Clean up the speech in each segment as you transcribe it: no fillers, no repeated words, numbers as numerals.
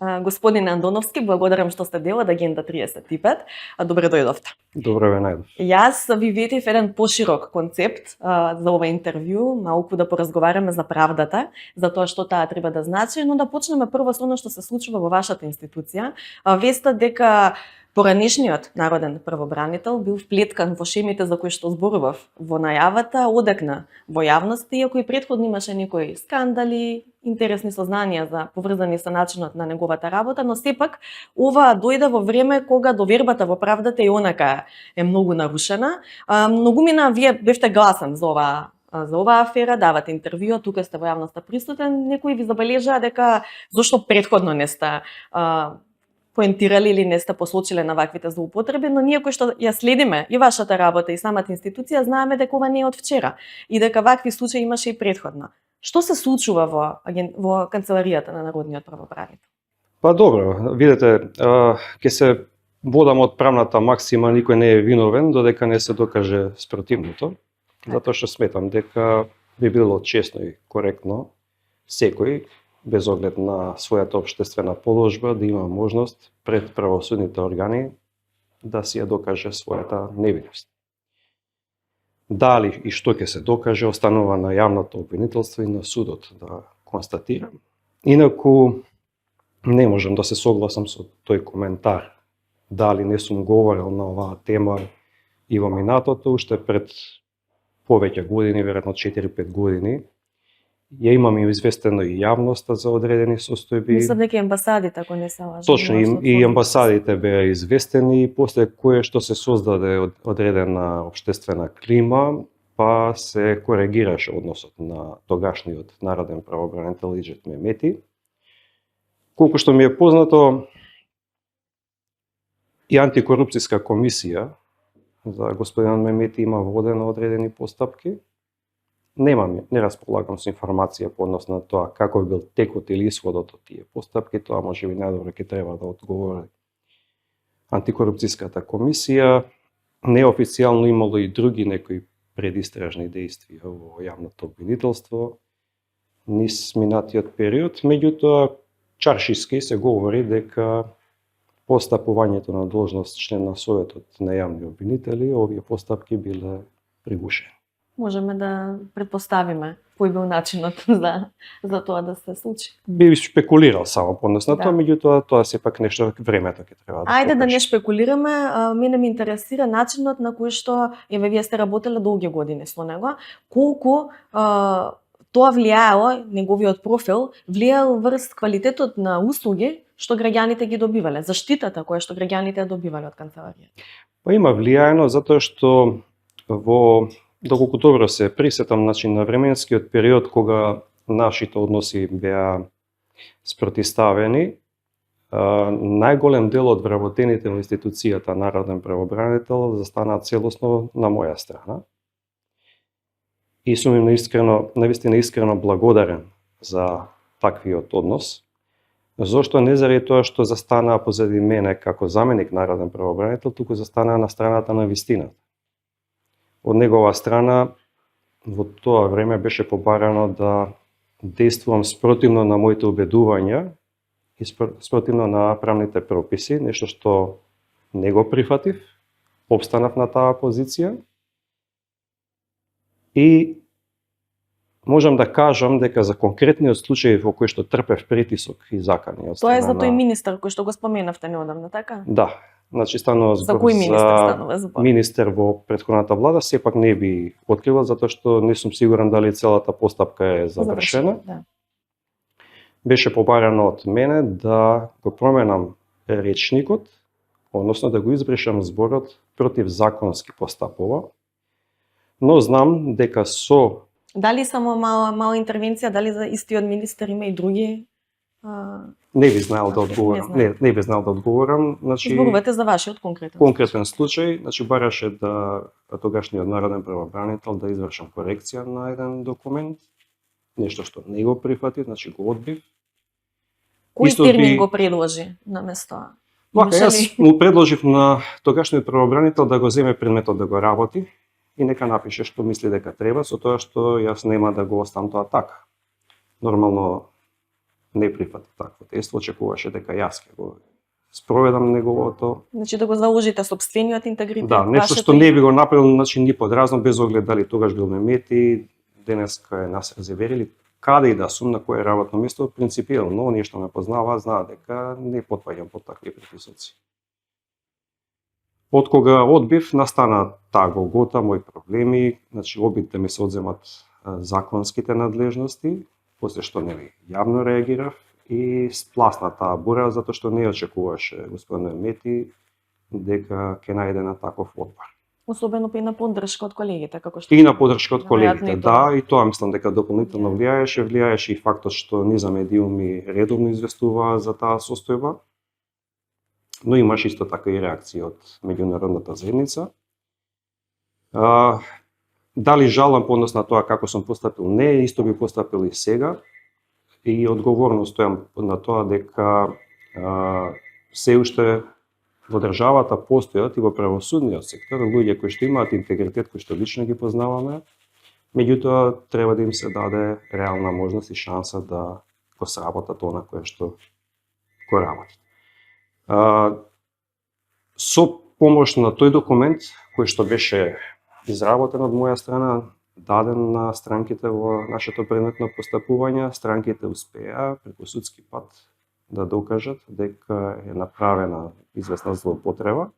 Господин Андоновски, благодарам што сте дел од Агенда 35. Добре дојдовте. Добре ве најдов. Јас ви ветив еден поширок концепт за ова интервју, малку да поразговараме за правдата, за тоа што таа треба да значи, но да почнеме прво со оно што се случува во вашата институција. Веста дека поранешниот народен правобранител бил вплеткан во шемите за кои што зборував во најавата, одекна во јавност, иако и претходно имаше некои скандали, интересни сознанија за поврзани со начинот на неговата работа, но сепак ова дојде во време кога довербата во правдата и онака е многу нарушена. Многумина вие бевте гласен за оваа афера, давате интервјуа, тука сте во јавноста присутен, некои ви забележаа дека зошто претходно не сте поентирали или не сте посочиле на ваквите злоупотреби, но ние кои што ја следиме и вашата работа и самата институција знаеме дека ова не е од вчера и дека вакви случаи имаше и претходно. Што се случува во канцеларијата на Народниот правобранител? Па добро, видете, ќе се водам од правната максима никој не е виновен додека не се докаже спротивното, затоа што сметам дека би било честно и коректно секој без оглед на својата општествена положба да има можност пред правосудните органи да си ја докаже својата невиност. Дали и што ќе се докаже останува на јавното обвинителство и на судот да констатира. Инаку не можам да се согласам со тој коментар. Дали не сум говорил на оваа тема и во минатото, уште пред повеќе години, веројатно 4-5 години, ја имам и известено и јавноста за одредени состојби. Мислам дека и амбасадите, ако не се лажам. Точно, и амбасадите беа известени, и после кое што се создаде одредена општествена клима, па се коригираше односот на тогашниот народен правобранител Иџет Мемети. Колку што ми е познато, и антикорупцијска комисија за господин Мемети има водено одредени постапки. Не располагам со информација по однос на тоа каков бил текот или исходот од тие постапки, тоа може би најдобро ќе треба да одговори антикорупцијската комисија. Неофицијално имало и други некои предистражни дејствија во јавното обвинителство низ минатиот период, меѓутоа чаршиски се говори дека постапувањето на должност член на Советот на јавни обвинители, овие постапки биле пригушени. Можеме да предпоставиме кој бил начинот за тоа да се случи. Би шпекулирал само по однос на тоа, меѓутоа тоа сепак нешто времето ќе треба да Ајде да не шпекулираме, мене ме интересира начинот на кој што вие сте работеле долги години со него, колку тоа влијаело, неговиот профил, влијаел врз квалитетот на услуги што граѓаните ги добивале, заштитата која што граѓаните ја добивале од канцеларијата. Па има влијаено затоа што доколку добро се присетам, на временскиот период кога нашите односи беа спротиставени, најголем дел од вработените во институцијата Народен правобранител застанаа целосно на моја страна. И сум им навистина искрено благодарен за таквиот однос. Зошто не заради тоа што застанаа позади мене како заменик Народен правобранител, туку застанаа на страната на вистината. Од негова страна во тоа време беше побарано да действувам спротивно на моите убедувања и спротивно на правните прописи, нешто што не го прифатив, обстанав на таа позиција и можам да кажам дека за конкретниот случај во кој што трпев притисок и закани од страна. Тоа е за тој министер кој што го споменавте неодамна, така? Да. Значи станува за кој министер станува збор? Министер во претходната влада, сепак не би откривал затоа што не сум сигурен дали целата постапка е завршена. Да. Беше побарано од мене да го променам речникот, односно да го избришам зборот противзаконски постапува. Но знам дека со Дали само мала интервенција, дали за истиот министер има и други? Не би знаел да одговорам. Не би знаел да одговорам. Значи, зборувате за вашиот конкретен случај, значи бараше да тогашниот народен правобранител да извршам корекција на еден документ, нешто што не го прифатив, значи го одбив. Кој термин го предложи наместо? Јас му предложив на тогашниот правобранител да го земе предметот да го работи и нека напише што мисли дека треба, со тоа што јас нема да го оставам тоа така. Нормално не прифати такво дејство, очекуваше дека јас ќе го спроведам неговото. Значи да го заложите собствениот интегритет, Да, нешто што не би го направил, значи ни под разум, без оглед дали тогаш бил Мемети, денеска е нас резервирали, каде и да сум, на кое работно место, принципиелно, оние што ме познаваат, знаат дека не потпаѓам под такви притисоци. Од кога одбив, настана таа голгота, мои проблеми, значи обид да ми се одземат законските надлежности, после што нели јавно реагирав и спласна таа бура, затоа што не очекуваше господин Мети дека ќе најде на таков одбор. Особено и на поддршка од колегите, како што И на поддршка од колегите, Веројатно и тоа. да, и тоа мислам дека дополнително влијаеше и фактот што низа медиуми редовно известуваа за таа состојба, но имаш исто така и реакции од меѓународната заедница. Дали жалам по однос на тоа како сум постапил? Не, исто би постапил и сега. И одговорно стојам на тоа дека се уште во државата постојат и во правосудниот сектор луѓе кои што имаат интегритет, кои што лично ги познаваме, меѓутоа треба да им се даде реална можност и шанса да го сработат она кое што го работат. Со помош на тој документ кој што беше изработен од моја страна, даден на странките во нашето предметно постапување, странките успеа преку судски пат да докажат дека е направена известна злоупотреба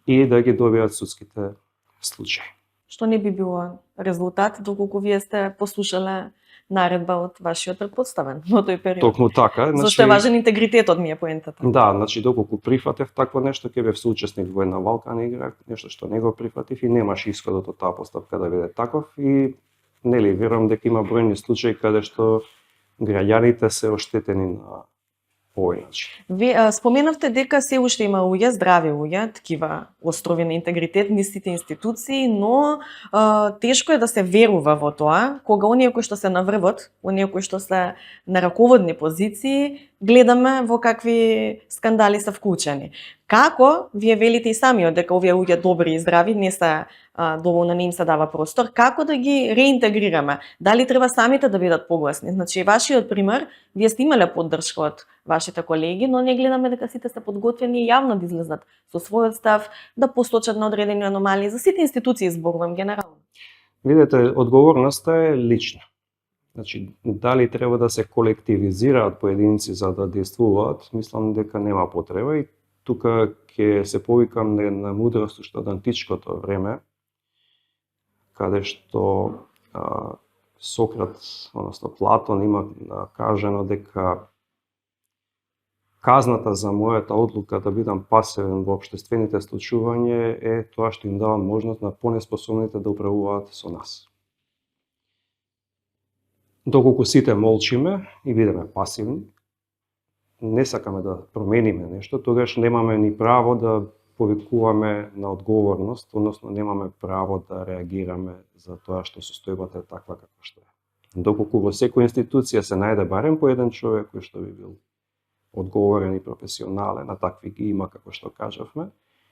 и да ги добијат судските случаи. што не би било резултат доколку вие сте послушале наредба од вашиот претпоставен во тој период. Токму така, Зашто е важен интегритетот ми е поентата. Да, значи доколку прифатев такво нешто, ќе бев соучесник во една валкана игра, нешто што не го прифатив и немаш исходот од таа постапка да биде таков и нели верувам дека има бројни случаи каде што граѓаните се оштетени на овој начин. Вие споменавте дека се уште има луѓе, здрави луѓе, такива острови на интегритет низ сите институции, но тешко е да се верува во тоа, кога оние кои што се на врвот, оние кои што се на раководни позиции, гледаме во какви скандали се вклучени. Како, вие велите и самиот дека овие луѓе добри и здрави не се доволно не им се дава простор, како да ги реинтегрираме? Дали треба самите да бидат погласни? Значи, вашиот пример, вие сте имале поддршка од вашите колеги, но не гледаме дека сите се подготвени јавно да излезат со својот став, да посочат на одредени аномалии. За сите институции зборувам генерално. Видете, одговорноста е лична. Значи, дали треба да се колективизираат поединци за да действуваат, мислам дека нема потреба и тука ќе се повикам на мудрост уште од античкото време, каде што Сократ, односно Платон, има кажано дека казната за мојата одлука да бидам пасивен во општествените случувања е тоа што им дава можност на понеспособните да управуваат со нас. Доколку сите молчиме и бидеме пасивни, не сакаме да промениме нешто, тогаш немаме ни право да повикуваме на одговорност, односно немаме право да реагираме за тоа што состојбата е таква како што е. Доколку во секоја институција се најде барем по еден човек кој што би бил одговорен и професионален, а такви ги има како што кажавме,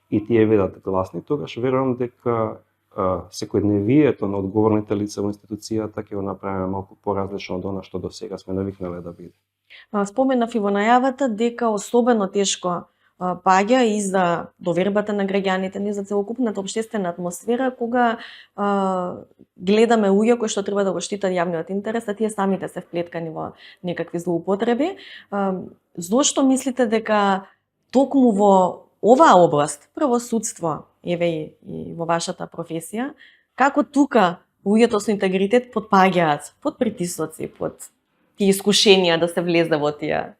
и тие бидат гласни, тогаш верувам дека секојдневието на одговорните лица во институцијата ќе го направиме малку поразлично од она што до сега сме навикнале да биде. Споменав и во најавата дека особено тешко паѓа и за довербата на граѓаните ни, за целокупната општествена атмосфера, кога гледаме луѓе кои што треба да го штитат јавниот интерес, а тие самите се вплеткани во некакви злоупотреби. Зошто мислите дека токму во оваа област, правосудство, еве и во вашата професија, како тука луѓето со интегритет потпаѓаат под притисоци, под тие искушенија да се влезе во тие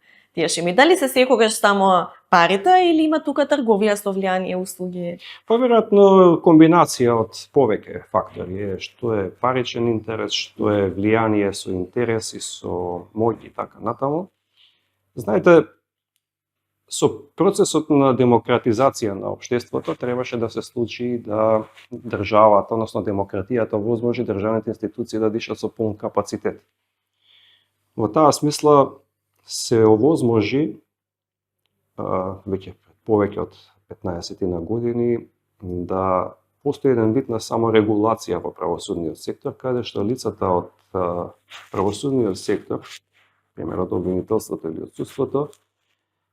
шеми? Дали се секогаш само парите или има тука трговија со влијание, услуги? Поверојатно комбинација од повеќе фактори, што е паричен интерес, што е влијание со интереси, со моќ и така натаму. Знаете, со процесот на демократизација на општеството требаше да се случи да државата, односно демократијата, возможи државните институции да дишат со полн капацитет. Во таа смисла се овозможи веќе повеќе од 15 на години да постои еден вид на саморегулација во правосудниот сектор, каде што лицата од правосудниот сектор пример од обвинителството или од судството,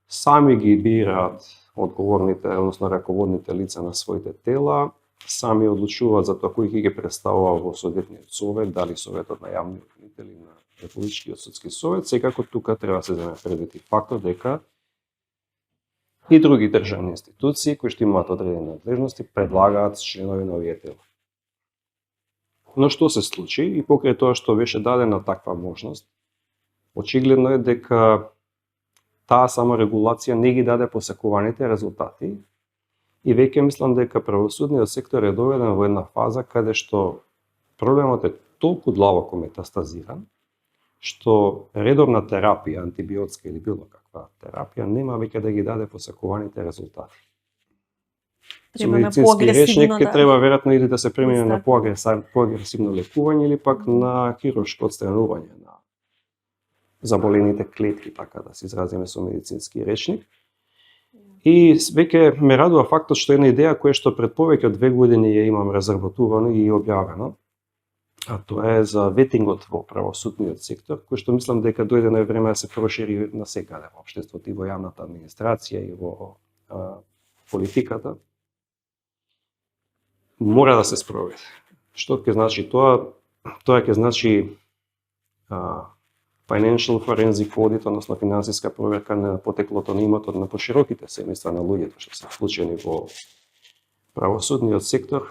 сами ги бираат одговорните, односно раководните лица на своите тела, сами одлучуваат за тоа кој ќе ги представува во соодветниот совет, дали советот на јавни обвинители на Републичкиот судски совет. Секако тука треба да се земе предвид и фактот дека и други државни институции кои што имаат одредени надлежности предлагаат членови на овие тела. Но што се случи и покрај тоа што беше дадена таква можност, очигледно е дека таа саморегулација не ги даде посакуваните резултати и веќе мислам дека правосудниот сектор е доведен во една фаза каде што проблемот е толку длабоко метастазиран, што редовна терапија, антибиотска или било каква терапија, нема веќе да ги даде посакуваните резултати. Со медицински речник ќе треба веројатно или да се премине на поагресивно лекување или пак на хируршко отстранување на заболените клетки, така да се изразиме со медицински речник. И веќе ме радува фактот што една идеја која што пред повеќе од 2 години ја имам разработувано и објавено, а тоа е за ветингот во правосудниот сектор, кој што мислам дека дојде на време да се прошири на секаде во општеството и во јавната администрација и во политиката. Мора да се спроведе. Што ќе значи тоа? Тоа ќе значи financial forensic audit, односно финансиска проверка на потеклото на имотот на пошироките семејства на луѓето што се вклучени во правосудниот сектор,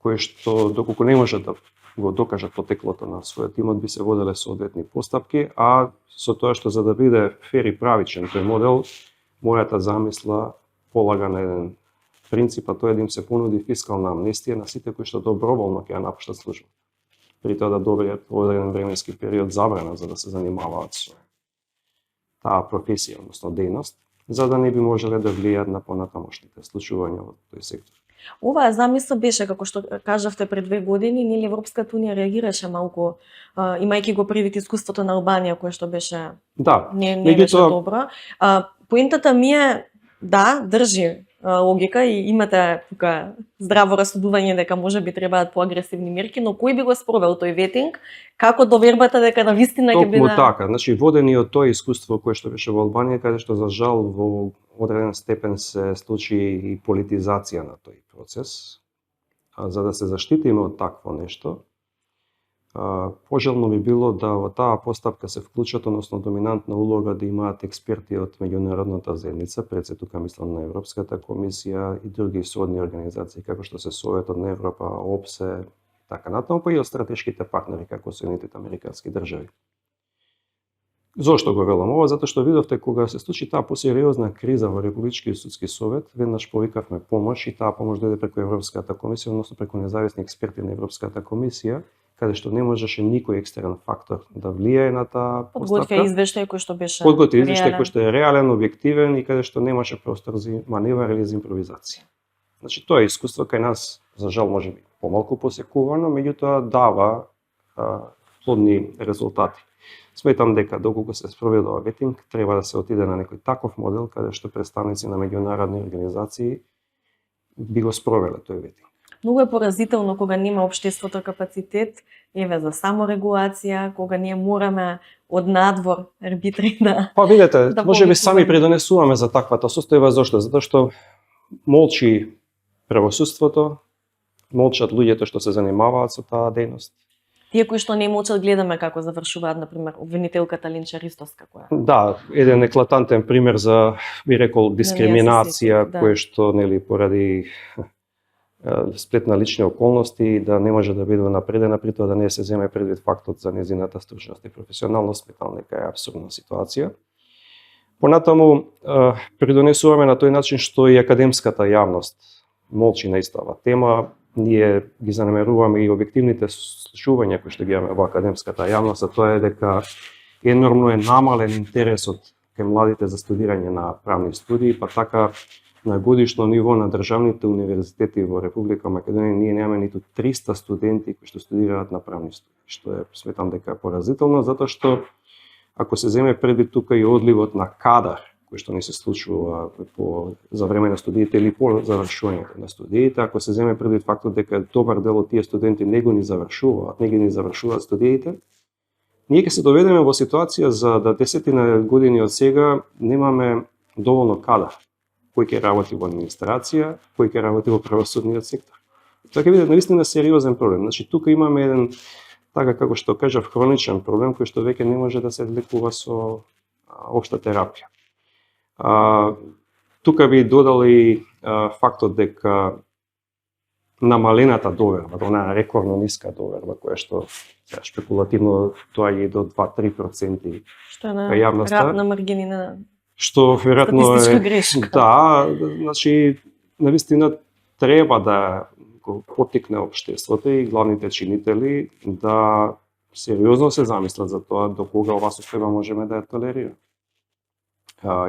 кои што доколку не можат да го докажат потеклото на својот имот, би се воделе соодветни постапки, а со тоа што за да биде фер и правичен тој модел, мојата замисла полага на еден принцип, а тоа е да им се понуди фискална амнестија на сите кои што доброволно ќе ја напуштат служба. При тоа да добијат одреден временски период забрана за да се занимаваат со таа професија, односно дејност, за да не би можеле да влијаат на понатамошните случувања во тој сектор. Оваа замисла беше, како што кажавте, пред 2 години, нели Европската унија реагираше малку, имајќи го предвид искуството на Албанија, кое што беше не беше добро. Поентата ми е, да, држи логика и имате тука здраво расудување дека може би требаат поагресивни мерки, но кој би го спровел тој ветинг? Како довербата дека навистина ќе биде? Токму така, значи водени од тоа искуство кое што беше во Албанија, каде што за жал во одреден степен се случи и политизација на тој процес. За да се заштитиме од такво нешто, пожелно би било да во таа постапка се вклучат, односно доминантна улога да имаат експерти од меѓународната заедница, пред се тука мислам на Европската комисија и други сродни организации, како што се Советот на Европа, ОПСЕ, така натаму, па и од стратешките партнери, како Соединетите Американски држави. Зошто го велам ова? Затоа што видовте кога се случи таа посериозна криза во Републичкиот судски совет, веднаш повикавме помош и таа помош дојде преку Европската комисија, односно преку независни експерти на Европската комисија, каде што не можеше никој екстерен фактор да влијае на таа постапка. Подготвија извештај кој што беше Подготвија извештај кој што е реален, објективен и каде што немаше простор за маневар или за импровизација. Значи тоа е искуство кај нас, за жал можеби помалку посекувано, меѓутоа дава плодни резултати. Сметам дека доколку се спроведува ветинг, треба да се отиде на некој таков модел каде што представници на меѓународни организации би го спровеле тој ветинг. Многу е поразително кога нема општеството капацитет за саморегулација, кога ние мораме од надвор арбитри да... Па видете, можеби сами придонесуваме за таквата состојба. Зошто? Затоа што молчи правосудството, молчат луѓето што се занимаваат со таа дејност. Тие кои што не молчат, гледаме како завршуваат, например, обвинителката Линча Ристоска која. Да, еден еклатантен пример за, би рекол, дискриминација, кој што нели поради сплет на лични околности да не може да биде напредена, при тоа да не се земе предвид фактот за незината стручност и професионалност, сметам дека е апсурдна ситуација. Понатаму придонесуваме на тој начин што и академската јавност молчи на истава тема. Ние ги занемеруваме и објективните случувања кои што ги имаме во академската јавност, а тоа е дека енормно е намален интересот кај младите за студирање на правни студии, па така на годишно ниво на државните универзитети во Република Македонија ние немаме ниту 300 студенти кои што студираат на правни студии, што е сметам дека е поразително, затоа што ако се земе предвид тука и одливот на кадар кој што не се случува за време на студиите или по завршувањето на студиите, ако се земе предвид фактот дека добар дел од тие студенти не ги ни завршуваат студиите, ние ќе се доведеме во ситуација за да 10 години од сега немаме доволно кадар кој ќе работи во администрација, кој ќе работи во правосудниот сектор. Тоа ќе биде наистина сериозен проблем. Значи тука имаме еден, така како што кажав, хроничен проблем кој што веќе не може да се лекува со општа терапија. Тука би додал и фактот дека намалената доверба, онаа рекордно ниска доверба, која што шпекулативно доаѓа и до 2-3% Што е на јавноста, рапна маргинина. што веројатно Статистичка грешка. Да, значи навистина треба да го поттикне општеството и главните чинители да сериозно се замислат за тоа до кога оваа состојба можеме да ја толерираме.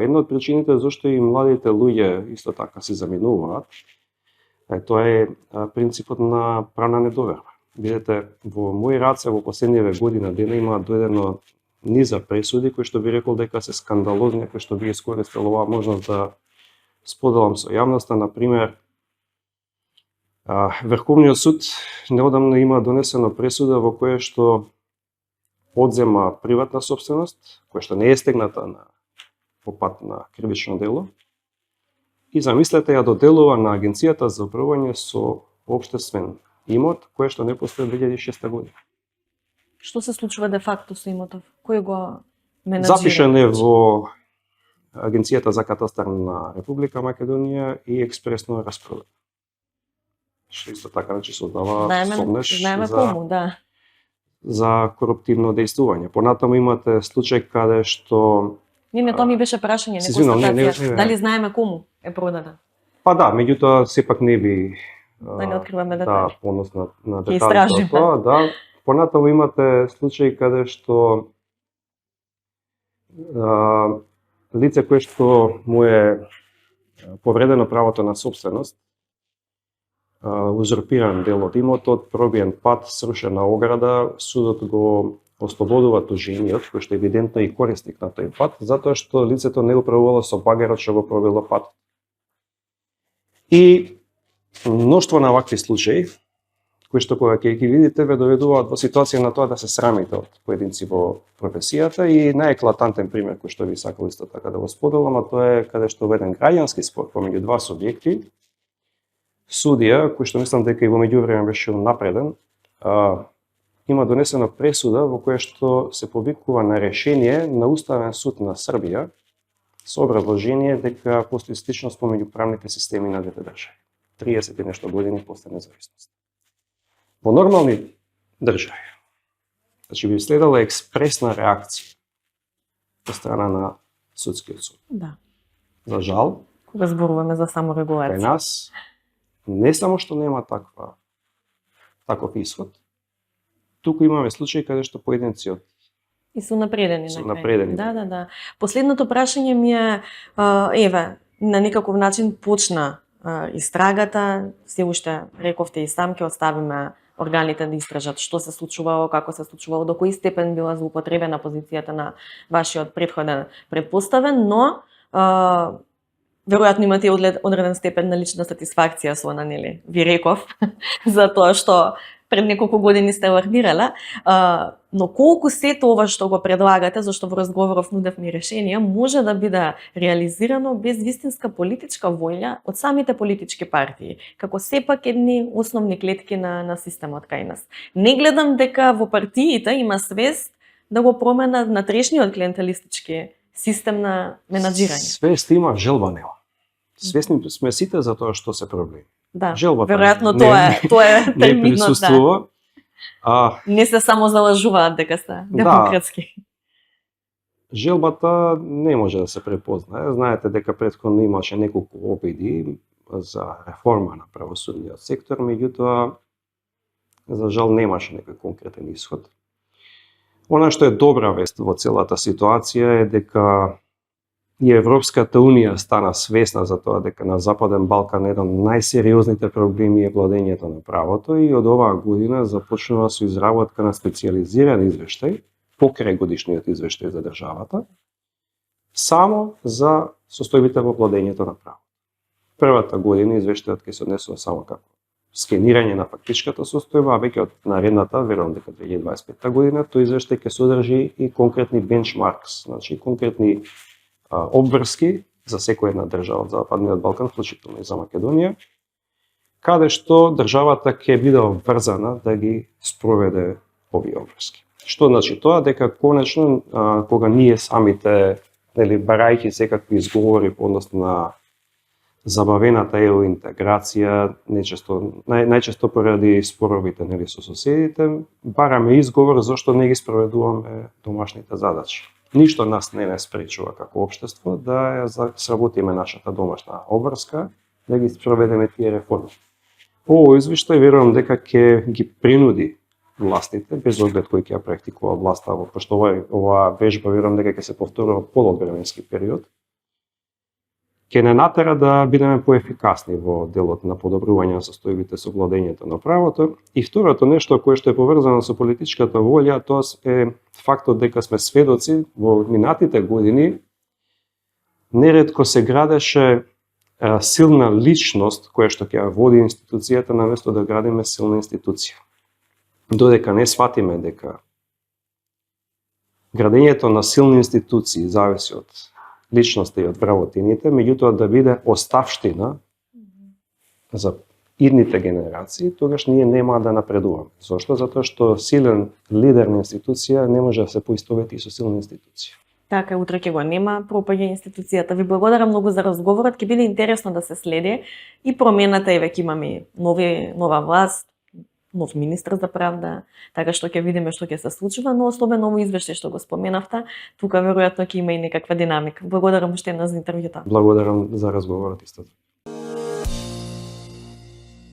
Една од причините зашто и младите луѓе исто така се заминуваат, тоа е принципот на правна недоверба. Видете, во мои раце во последниве година дена има доедено низа пресуди кои што би рекол дека се скандалозни, кои што би искористил оваа можност да споделам со јавноста. Например, Врховниот суд неодамна има донесена пресуда во која што одзема приватна собственост, која што не е стегната по пат на кривично дело, и замислете ја доделува на Агенцијата за управување со општествен имот, која што не постои од 2006 година. Што се случува де факто со имотов? Кој го менаџира? Запишен е во Агенцијата за катастар на Република Македонија и експресно е распродаден. Што исто така значи создава сомнеш кому, да. за коруптивно дејствување. Понатаму имате случај каде што Не, тоа ми беше прашање, не констатација. Дали знаеме кому е продаден? Па да, меѓутоа сепак не би да не откриваме детали. Да, понос на детали тоа, да. Понатаму имате случаи каде што лице кое што му е повредено правото на собственост, узурпиран дел од имотот, пробиен пат, срушена ограда, судот го ослободува тужениот, кој што евидентно и корисник на тој пат, затоа што лицето не управувало со багерот што го пробило пат. И мноштво на вакви случаи, кои што кога ќе ги видите ве доведуваат во ситуација на тоа да се срамите од поединци во професијата, и најеклатантен пример кој што ви сакал исто така да го споделам, а тоа е каде што во еден граѓански спор помеѓу два субјекти, судија, кој што мислам дека и во меѓувреме беше напреден, има донесена пресуда во која што се повикува на решение на Уставен суд на Србија со образложение дека постои сличност помеѓу правните системи на двете држави. 30 и нешто години после независност. Во нормални држави, значи би следала експресна реакција од страна на судскиот суд. Да. За жал, кога зборуваме за саморегулација. Кај нас не само што нема таков ишод, туку имаме случаи каде што поединци од и се напредени. Да. Последното прашање ми е, еве, на некаков начин почна истрагата, се уште рековте и сам ќе оставиме органите да истражат што се случувало, како се случувало, до кој степен била злоупотребена позицијата на вашиот претходен предпоставен, но веројатно имате одреден степен на лична сатисфакција со она, нели? Ви реков за тоа што пред неколку години сте алармирала, но колку сето ова што го предлагате, зашто во разговоров нудевме решенија, може да биде реализирано без вистинска политичка воља од самите политички партии, како сепак едни основни клетки на системот кај нас. Не гледам дека во партиите има свест да го променат натрешниот клиентелистички систем на менаџирање. Свест има, желба нема. Свесни сме сите за тоа што се проблеми. Да, желбата веројатно тоа е не присуствува. Не се само залажуваат дека се демократски. Да, желбата не може да се препознае. Знаете дека претходно имаше неколку обиди за реформа на правосудниот сектор, меѓутоа за жал немаше некој конкретен исход. Она што е добра вест во целата ситуација е дека и Европската Унија стана свесна за тоа дека на Западен Балкан еден од најсериозните проблеми е владењето на правото, и од оваа година започнува со изработка на специјализиран извештај покрај годишниот извештај за државата само за состојбите во владењето на правото. Првата година извештајот ќе се однесува само како скенирање на фактичката состојба, а веќе од наредната, верувам дека 2025 година, тој извештај ќе содржи и конкретни бенчмаркс, значи конкретни обврски за секоја една држава од Западниот Балкан, вклучително и за Македонија, каде што државата ќе биде обврзана да ги спроведе овие обврски. Што значи тоа? Дека конечно кога ние самите, барајќи секакви изговори по однос на забавената EU интеграција, најчесто поради споровите со соседите, бараме изговор зашто не ги спроведуваме домашните задачи. Ништо нас не спречува како општество да ја сработиме нашата домашна обврска, да ги спроведеме тие реформи. Овој извештај верувам дека ќе ги принуди властите, без оглед кој ќе ја практикува власта, пошто оваа вежба верувам дека ќе се повторува подолг временски период, ќе не натера да бидеме поефикасни во делот на подобрување на состојбите со владењето на правото. И второто нешто кое што е поврзано со политичката волја, тоа е фактот дека сме сведоци во минатите години неретко се градеше силна личност која што ќе води институцијата наместо да градиме силна институција. Додека не сватиме дека градењето на силни институции зависи од личноста и од вработините, меѓутоа да биде оставштина за идните генерации, тогаш ние нема да напредуваме. Зошто? Затоа што силен лидер на институција не може да се поистовети со силна институција. Така, утре ќе го нема, пропаѓа институцијата. Ви благодарам многу за разговорот, ќе биде интересно да се следи и промената, и веќе имаме нова власт, нов министр за правда, така што ќе видиме што ќе се случува, но особено овој извештај што го споменавте, тука веројатно ќе има и некаква динамика. Благодарам уште еднаш за интервјута. Благодарам за разговорот исто.